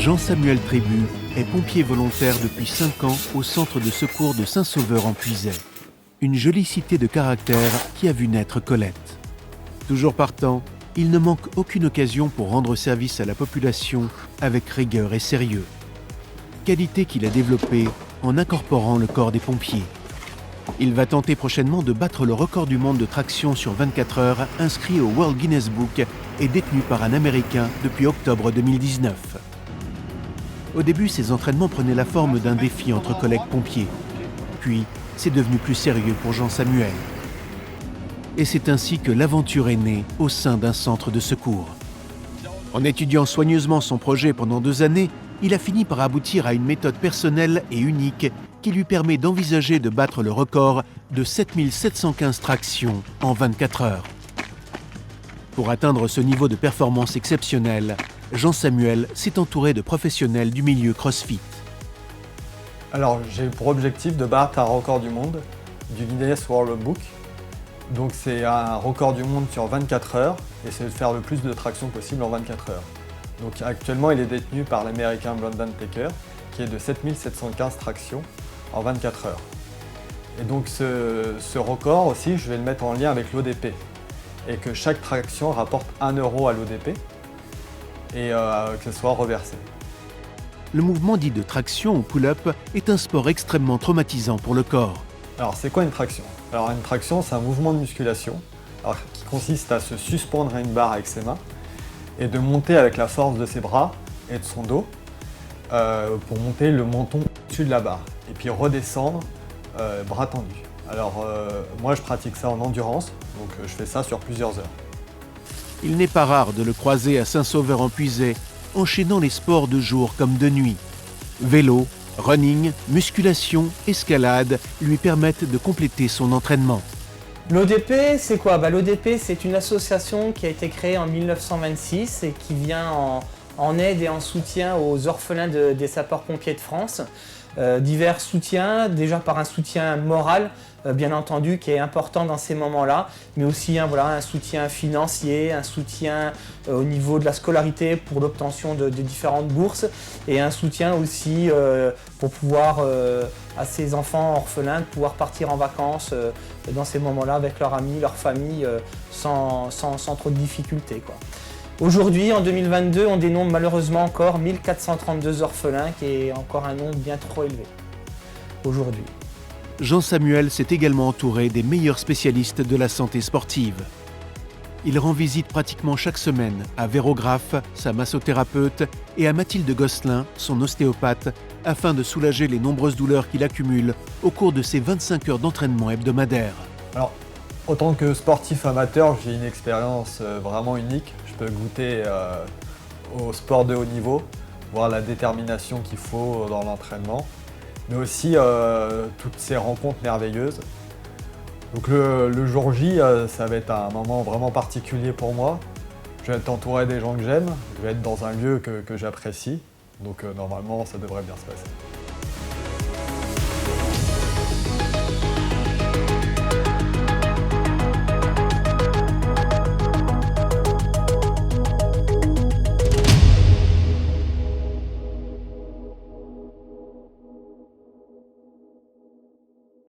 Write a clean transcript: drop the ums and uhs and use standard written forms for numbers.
Jean-Samuel Trébu est pompier volontaire depuis 5 ans au centre de secours de Saint-Sauveur-en-Puisaye. Une jolie cité de caractère qui a vu naître Colette. Toujours partant, il ne manque aucune occasion pour rendre service à la population avec rigueur et sérieux. Qualité qu'il a développée en incorporant le corps des pompiers. Il va tenter prochainement de battre le record du monde de traction sur 24 heures inscrit au World Guinness Book et détenu par un Américain depuis octobre 2019. Au début, ces entraînements prenaient la forme d'un défi entre collègues pompiers. Puis, c'est devenu plus sérieux pour Jean-Samuel. Et c'est ainsi que l'aventure est née au sein d'un centre de secours. En étudiant soigneusement son projet pendant 2 années, il a fini par aboutir à une méthode personnelle et unique qui lui permet d'envisager de battre le record de 7715 tractions en 24 heures. Pour atteindre ce niveau de performance exceptionnel, Jean-Samuel s'est entouré de professionnels du milieu CrossFit. Alors, j'ai pour objectif de battre un record du monde du Guinness World Book. Donc c'est un record du monde sur 24 heures et c'est de faire le plus de traction possible en 24 heures. Donc actuellement, il est détenu par l'Américain Brandon Taker qui est de 7715 tractions en 24 heures. Et donc ce record aussi, je vais le mettre en lien avec l'ODP et que chaque traction rapporte 1 € à l'ODP et que ce soit reversé. Le mouvement dit de traction ou pull-up est un sport extrêmement traumatisant pour le corps. Alors c'est quoi une traction? Alors une traction, c'est un mouvement de musculation qui consiste à se suspendre à une barre avec ses mains et de monter avec la force de ses bras et de son dos pour monter le menton au-dessus de la barre et puis redescendre bras tendus. Alors moi je pratique ça en endurance, donc je fais ça sur plusieurs heures. Il n'est pas rare de le croiser à Saint-Sauveur-en-Puisaye, enchaînant les sports de jour comme de nuit. Vélo, running, musculation, escalade lui permettent de compléter son entraînement. L'ODP, c'est quoi? L'ODP, c'est une association qui a été créée en 1926 et qui vient en aide et en soutien aux orphelins des sapeurs-pompiers de France. Divers soutiens, déjà par un soutien moral, bien entendu, qui est important dans ces moments-là, mais aussi un soutien financier, un soutien au niveau de la scolarité pour l'obtention de différentes bourses, et un soutien aussi pour pouvoir, à ces enfants orphelins, de pouvoir partir en vacances dans ces moments-là avec leurs amis, leur famille, sans trop de difficultés, quoi. Aujourd'hui, en 2022, on dénombre malheureusement encore 1432 orphelins, qui est encore un nombre bien trop élevé aujourd'hui. Jean-Samuel s'est également entouré des meilleurs spécialistes de la santé sportive. Il rend visite pratiquement chaque semaine à Véro Graff, sa massothérapeute, et à Mathilde Gosselin, son ostéopathe, afin de soulager les nombreuses douleurs qu'il accumule au cours de ses 25 heures d'entraînement hebdomadaire. Alors, en tant que sportif amateur, j'ai une expérience vraiment unique. Je peux goûter au sport de haut niveau, voir la détermination qu'il faut dans l'entraînement, mais aussi toutes ces rencontres merveilleuses. Donc le jour J, ça va être un moment vraiment particulier pour moi. Je vais être entouré des gens que j'aime, je vais être dans un lieu que j'apprécie, donc normalement ça devrait bien se passer.